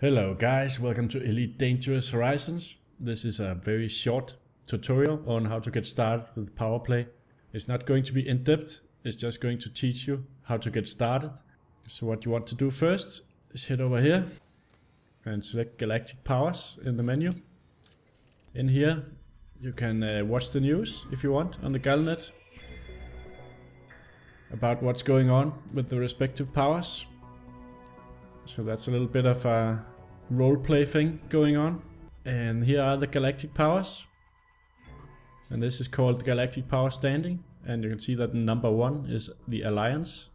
Hello guys, welcome to Elite Dangerous Horizons. This is a very short tutorial on how to get started with PowerPlay. It's not going to be in depth, it's just going to teach you how to get started. So what you want to do first is head over here and select Galactic Powers in the menu. In here you can watch the news if you want on the Galnet about what's going on with the respective powers. So that's a little bit of a roleplay thing going on. And here are the galactic powers. And this is called the Galactic Power Standing. And you can see that number 1 is the Alliance,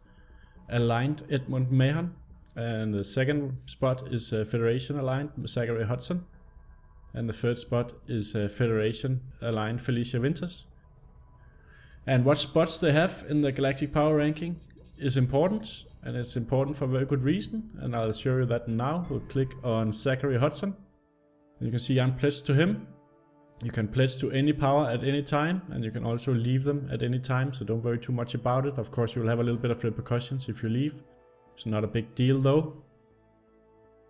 aligned Edmund Mahon. And the second spot is Federation aligned Zachary Hudson. And the third spot is Federation aligned Felicia Winters. And what spots they have in the Galactic Power ranking is important. And it's important for a very good reason, and I'll show you that now. We'll click on Zachary Hudson. And you can see I'm pledged to him. You can pledge to any power at any time, and you can also leave them at any time, so don't worry too much about it. Of course, you'll have a little bit of repercussions if you leave. It's not a big deal though.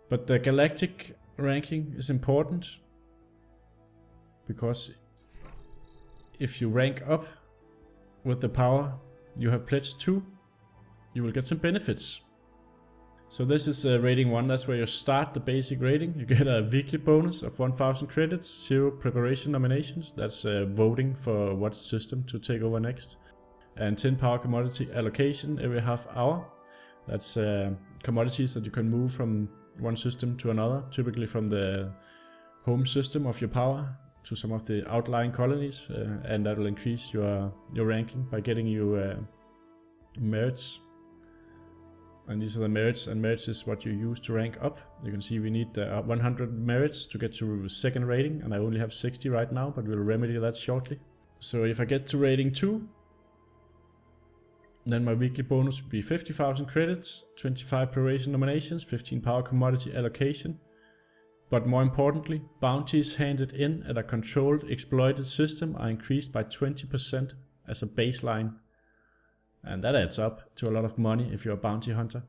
But the galactic ranking is important, because if you rank up with the power you have pledged to, you will get some benefits. So this is rating 1, that's where you start the basic rating. You get a weekly bonus of 1000 credits, 0 preparation nominations, that's voting for what system to take over next, and 10 power commodity allocation every half hour. That's commodities that you can move from one system to another, typically from the home system of your power to some of the outlying colonies, and that will increase your ranking by getting you merits. And these are the merits, and merits is what you use to rank up. You can see we need 100 merits to get to second rating, and I only have 60 right now, but we'll remedy that shortly. So if I get to rating 2, then my weekly bonus would be 50,000 credits, 25 preparation nominations, 15 power commodity allocation. But more importantly, bounties handed in at a controlled exploited system are increased by 20% as a baseline. And that adds up to a lot of money if you're a bounty hunter.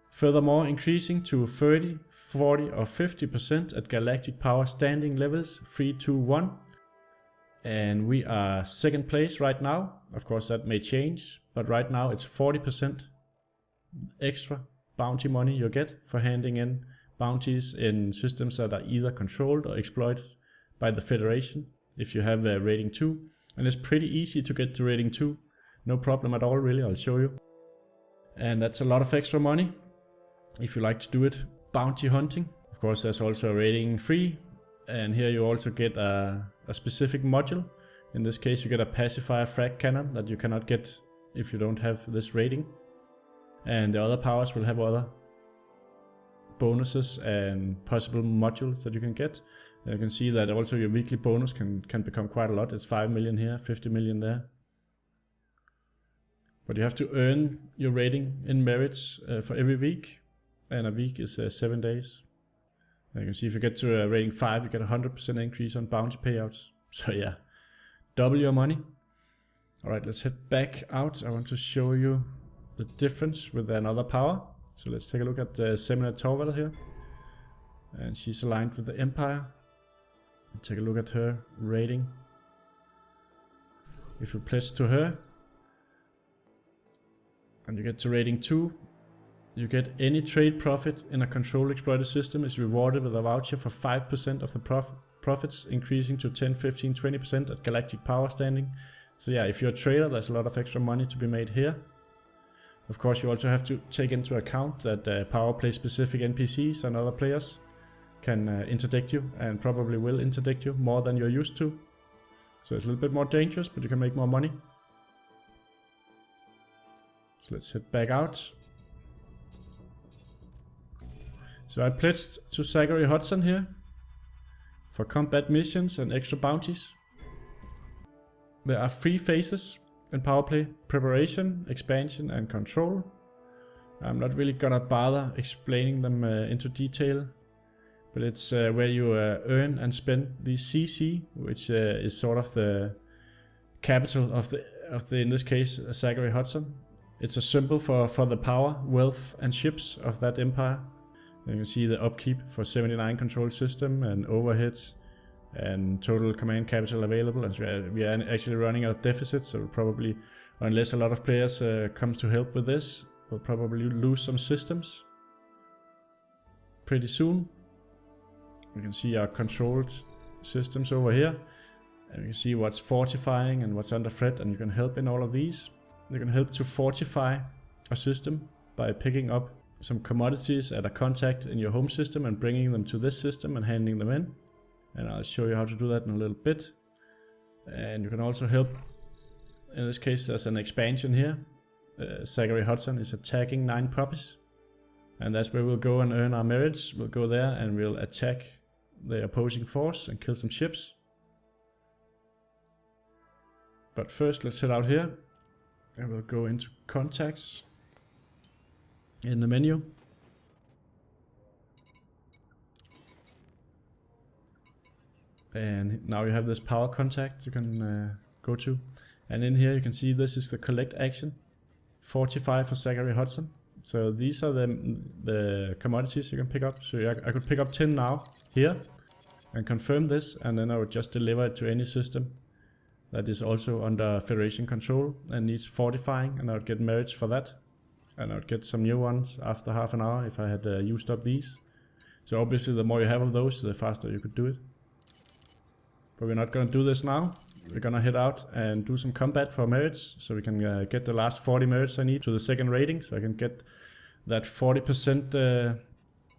Furthermore, increasing to 30, 40 or 50% at galactic power standing levels 3, 2, 1. And we are second place right now. Of course that may change, but right now it's 40% extra bounty money you get for handing in bounties in systems that are either controlled or exploited by the Federation if you have a rating 2. And it's pretty easy to get to rating 2. No problem at all really, I'll show you. And that's a lot of extra money if you like to do it. Bounty hunting. Of course there's also a rating 3, and here you also get a specific module. In this case you get a pacifier frag cannon that you cannot get if you don't have this rating. And the other powers will have other bonuses and possible modules that you can get. And you can see that also your weekly bonus can become quite a lot. It's 5 million here, 50 million there. But you have to earn your rating in merits for every week, and a week is 7 days. And you can see if you get to a rating 5, you get a 100% increase on bounty payouts. So yeah, double your money. Alright, let's head back out. I want to show you the difference with another power. So let's take a look at Semina Torvald here. And she's aligned with the Empire. Take a look at her rating. If you pledge to her, and you get to rating 2, you get any trade profit in a controlled exploited system is rewarded with a voucher for 5% of the profits, increasing to 10, 15, 20% at galactic power standing. So yeah, if you're a trader, there's a lot of extra money to be made here. Of course, you also have to take into account that PowerPlay specific NPCs and other players can interdict you, and probably will interdict you more than you're used to. So it's a little bit more dangerous, but you can make more money. So let's head back out. So I pledged to Zachary Hudson here for combat missions and extra bounties. There are 3 phases in PowerPlay: preparation, expansion and control. I'm not really gonna bother explaining them into detail, but it's where you earn and spend the CC, which is sort of the capital of the in this case Zachary Hudson. It's a symbol for the power, wealth and ships of that empire. You can see the upkeep for 79 control system and overheads and total command capital available. And we are actually running out of deficit, so probably, unless a lot of players come to help with this, we'll probably lose some systems pretty soon. You can see our controlled systems over here, and you can see what's fortifying and what's under threat, and you can help in all of these. You can help to fortify a system by picking up some commodities at a contact in your home system and bringing them to this system and handing them in. And I'll show you how to do that in a little bit. And you can also help, in this case there's an expansion here. Zachary Hudson is attacking 9 puppies. And that's where we'll go and earn our merits. We'll go there and we'll attack the opposing force and kill some ships. But first let's head out here. And we'll go into contacts in the menu. And now you have this power contact you can go to. And in here you can see this is the collect action. 45 for Zachary Hudson. So these are the commodities you can pick up. So I could pick up 10 now here and confirm this, and then I would just deliver it to any system that is also under Federation control and needs fortifying, and I would get merits for that. And I would get some new ones after half an hour if I had used up these. So obviously the more you have of those, the faster you could do it. But we're not going to do this now. We're going to head out and do some combat for merits, so we can get the last 40 merits I need to the second rating, so I can get that 40%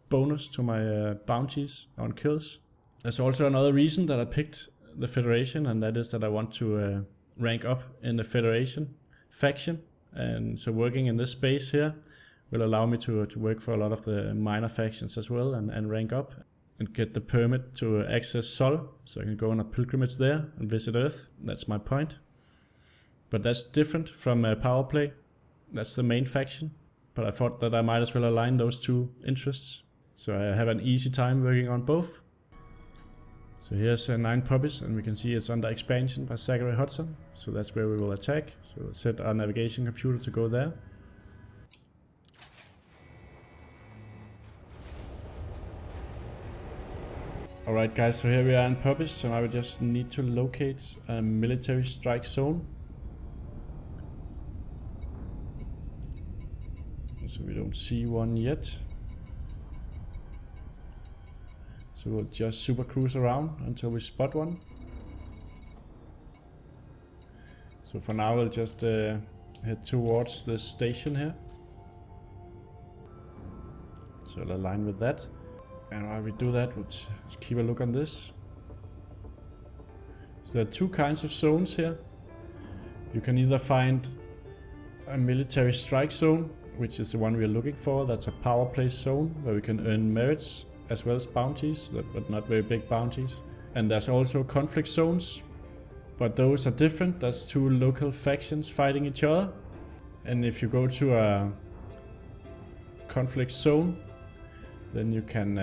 bonus to my bounties on kills. There's also another reason that I picked the Federation, and that is that I want to rank up in the Federation faction. And so working in this space here will allow me to work for a lot of the minor factions as well and rank up and get the permit to access Sol, so I can go on a pilgrimage there and visit Earth. That's my point. But that's different from PowerPlay. That's the main faction, but I thought that I might as well align those two interests, so I have an easy time working on both. So here's 9 puppies, and we can see it's under expansion by Zachary Hudson, so that's where we will attack. So we'll set our navigation computer to go there. Alright guys, so here we are in puppies, so now we just need to locate a military strike zone. So we don't see one yet. So we'll just super cruise around until we spot one. So for now we'll just head towards this station here. So I'll align with that. And while we do that, let's keep a look on this. So there are 2 kinds of zones here. You can either find a military strike zone, which is the one we're looking for. That's a power play zone where we can earn merits as well as bounties, but not very big bounties. And there's also conflict zones, but those are different. That's 2 local factions fighting each other. And if you go to a conflict zone, then you can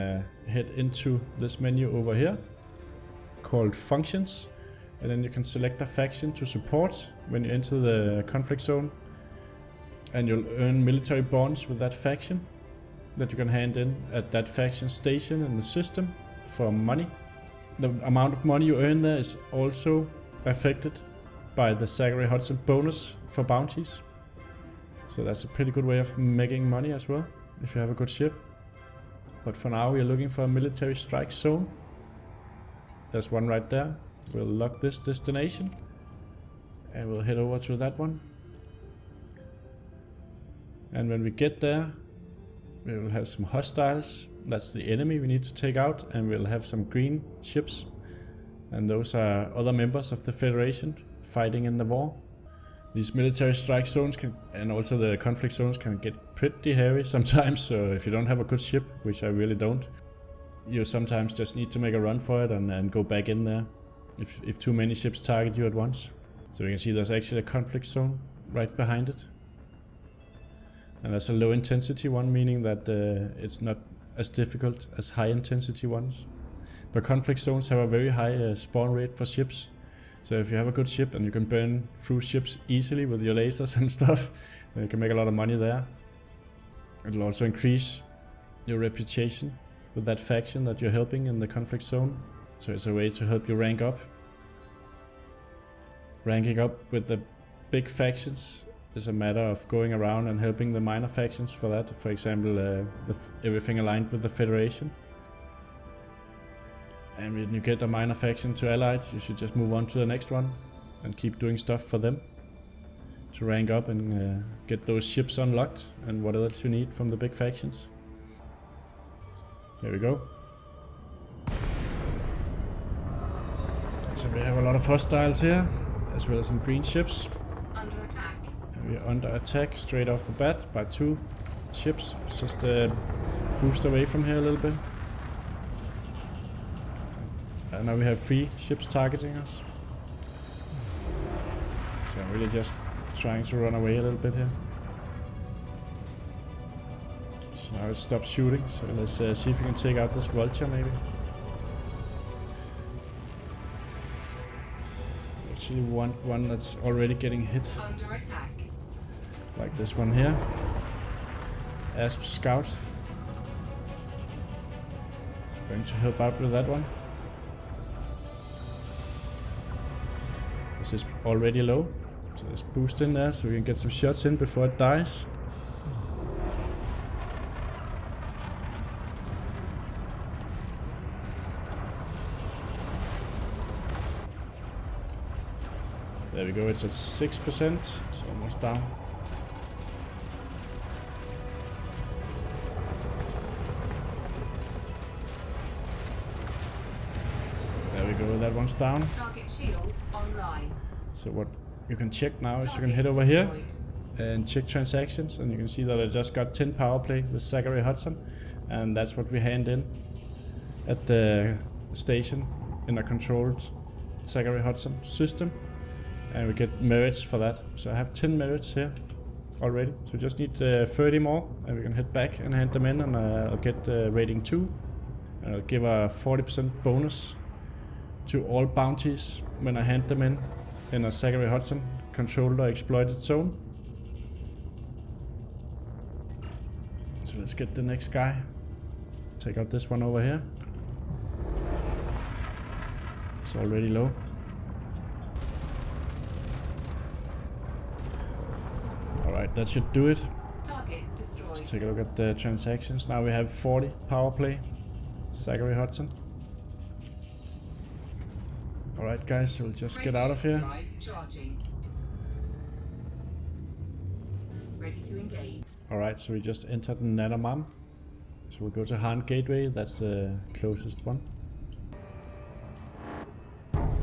head into this menu over here called functions, and then you can select a faction to support when you enter the conflict zone, and you'll earn military bonds with that faction that you can hand in at that faction station in the system for money. The amount of money you earn there is also affected by the Zachary Hudson bonus for bounties, so that's a pretty good way of making money as well if you have a good ship. But for now we are looking for a military strike zone. There's one right there. We'll lock this destination and we'll head over to that one. And when we get there, we will have some hostiles. That's the enemy we need to take out, and we'll have some green ships. And those are other members of the Federation fighting in the war. These military strike zones and also the conflict zones can get pretty hairy sometimes, so if you don't have a good ship, which I really don't, you sometimes just need to make a run for it and go back in there if too many ships target you at once. So you can see there's actually a conflict zone right behind it. And that's a low intensity one, meaning that it's not as difficult as high intensity ones. But conflict zones have a very high spawn rate for ships. So if you have a good ship and you can burn through ships easily with your lasers and stuff, then you can make a lot of money there. It'll also increase your reputation with that faction that you're helping in the conflict zone. So it's a way to help you rank up. Ranking up with the big factions is a matter of going around and helping the minor factions for that. For example, everything aligned with the Federation. And when you get a minor faction to allied, you should just move on to the next one and keep doing stuff for them to rank up and get those ships unlocked and what else you need from the big factions. There we go. So we have a lot of hostiles here, as well as some green ships. Under attack. And we are under attack straight off the bat by 2 ships. Just boost away from here a little bit. And now we have 3 ships targeting us. So I'm really just trying to run away a little bit here. So now it stops shooting, so let's see if we can take out this vulture maybe. Actually want one that's already getting hit. Under attack. Like this one here. Asp Scout. So going to help out with that one. This is already low. So let's boost in there so we can get some shots in before it dies. There we go, it's at 6%, it's almost down. There we go, that one's down. Target shields online. So what you can check now is you can head over here and check transactions, and you can see that I just got 10 PowerPlay with Zachary Hudson, and that's what we hand in at the station in a controlled Zachary Hudson system. And we get merits for that. So I have 10 merits here already. So we just need 30 more, and we can head back and hand them in, and I'll get rating 2. And I'll give a 40% bonus to all bounties when I hand them in a Zachary Hudson controlled or exploited zone. So let's get the next guy. Take out this one over here. It's already low. Alright, that should do it. Target destroyed. Let's take a look at the transactions. Now we have 40 PowerPlay. Zachary Hudson. Alright guys, so we'll just get out of here. Drive charging. Ready to engage. Alright, so we just entered Nanamam. So we'll go to Han Gateway, that's the closest one.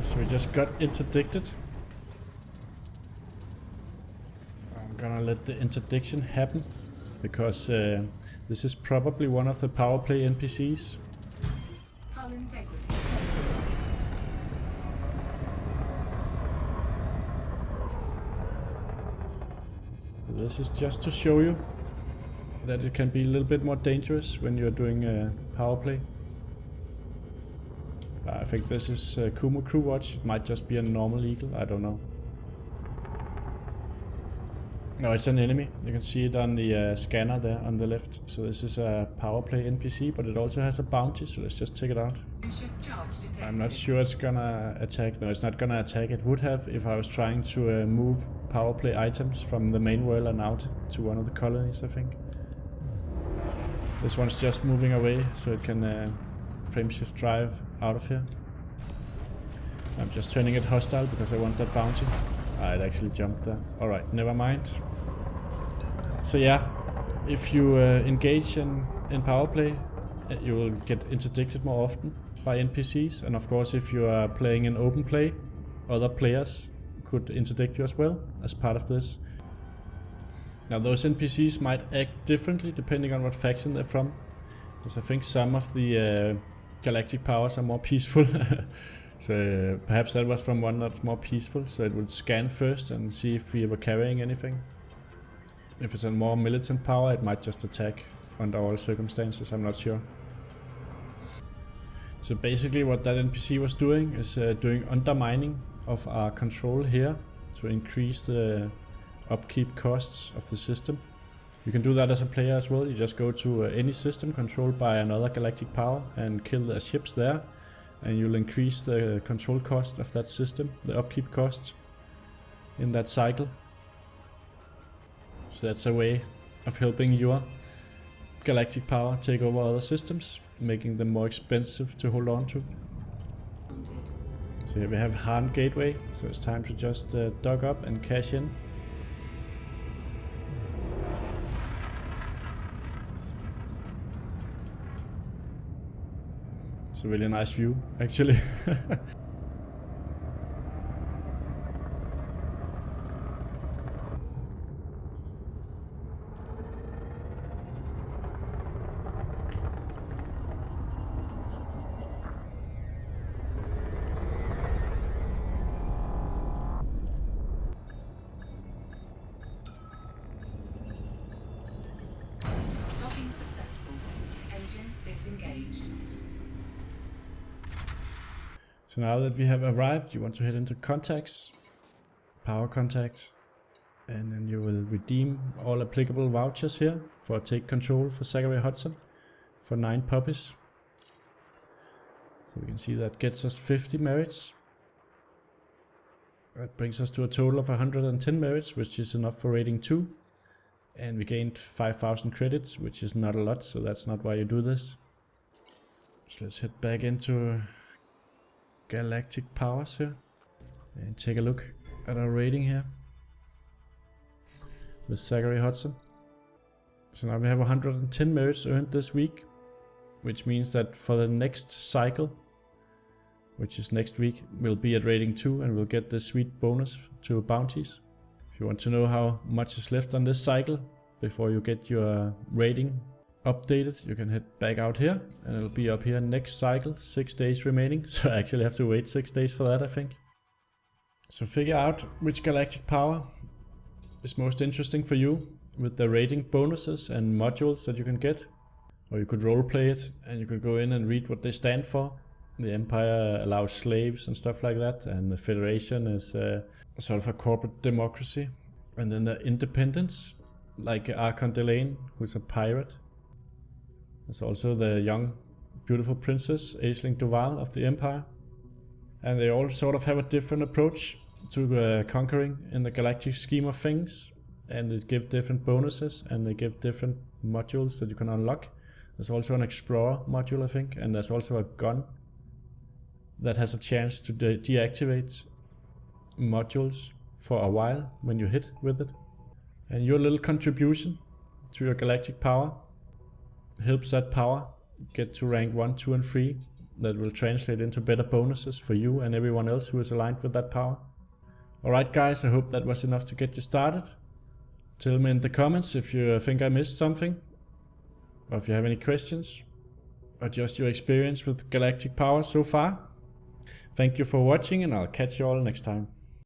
So we just got interdicted. I'm gonna let the interdiction happen, because this is probably one of the PowerPlay NPCs. Hull integrity compromised. This is just to show you that it can be a little bit more dangerous when you're doing PowerPlay. I think this is Kumu Crew Watch. It might just be a normal eagle, I don't know. No, it's an enemy. You can see it on the scanner there on the left. So this is a PowerPlay NPC, but it also has a bounty, so let's just check it out. I'm not sure it's gonna attack. No, it's not gonna attack. It would have if I was trying to move PowerPlay items from the main world and out to one of the colonies, I think. This one's just moving away, so it can frameshift drive out of here. I'm just turning it hostile because I want that bounty. It actually jumped there. Alright, never mind. So yeah, if you engage in PowerPlay, you will get interdicted more often by NPCs. And of course, if you are playing in open play, other players could interdict you as well as part of this. Now those NPCs might act differently depending on what faction they're from. Because I think some of the galactic powers are more peaceful. So perhaps that was from one that's more peaceful, so it would scan first and see if we were carrying anything. If it's a more militant power, it might just attack under all circumstances, I'm not sure. So basically what that NPC was doing is doing undermining of our control here to increase the upkeep costs of the system. You can do that as a player as well. You just go to any system controlled by another galactic power and kill the ships there, and you'll increase the control cost of that system, the upkeep cost in that cycle. So that's a way of helping your galactic power take over other systems, making them more expensive to hold on to. So here we have Hardened Gateway, so it's time to just dock up and cash in. It's a really nice view, actually. Docking successful. Engines disengaged. So now that we have arrived, you want to head into contacts, power contact, and then you will redeem all applicable vouchers here for take control for Zachary Hudson for 9 puppies. So we can see that gets us 50 merits. That brings us to a total of 110 merits, which is enough for rating 2. And we gained 5,000 credits, which is not a lot, so that's not why you do this. So let's head back into galactic powers here and take a look at our rating here with Zachary Hudson. So now we have 110 merits earned this week, which means that for the next cycle, which is next week, we'll be at rating 2 and we'll get this sweet bonus to bounties. If you want to know how much is left on this cycle before you get your rating updated, you can head back out here and it'll be up here next cycle, 6 days remaining. So I actually have to wait 6 days for that, I think. So figure out which galactic power is most interesting for you with the rating bonuses and modules that you can get. Or you could roleplay it and you could go in and read what they stand for. The Empire allows slaves and stuff like that, and the Federation is sort of a corporate democracy. And then the Independence, like Archon Delane, who's a pirate. There's also the young, beautiful princess, Aisling Duval of the Empire. And they all sort of have a different approach to conquering in the galactic scheme of things. And they give different bonuses, and they give different modules that you can unlock. There's also an Explorer module, I think, and there's also a gun that has a chance to deactivate modules for a while when you hit with it. And your little contribution to your galactic power helps that power get to rank 1, 2 and 3. That will translate into better bonuses for you and everyone else who is aligned with that power. Alright guys, I hope that was enough to get you started. Tell me in the comments if you think I missed something, or if you have any questions, or just your experience with galactic power so far. Thank you for watching, and I'll catch you all next time.